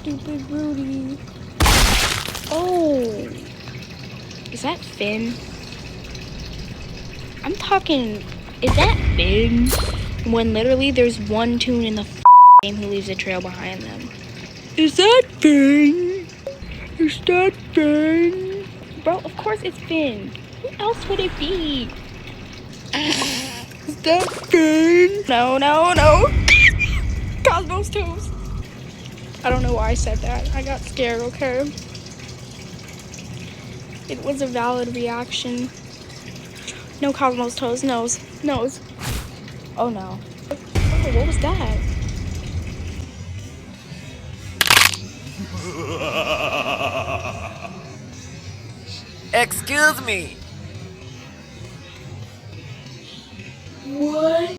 stupid Rudy. Oh. Is that Finn? I'm talking, is that Finn? When literally there's one toon in the game who leaves a trail behind them. Is that Finn? Is that Finn? Bro, of course it's Finn. Who else would it be? Is that Finn? No, no, no. Cosmos Toes. I don't know why I said that. I got scared, okay? It was a valid reaction. No, Cosmos Toes. Nose. Nose. Oh no. Oh, what was that? Excuse me. What?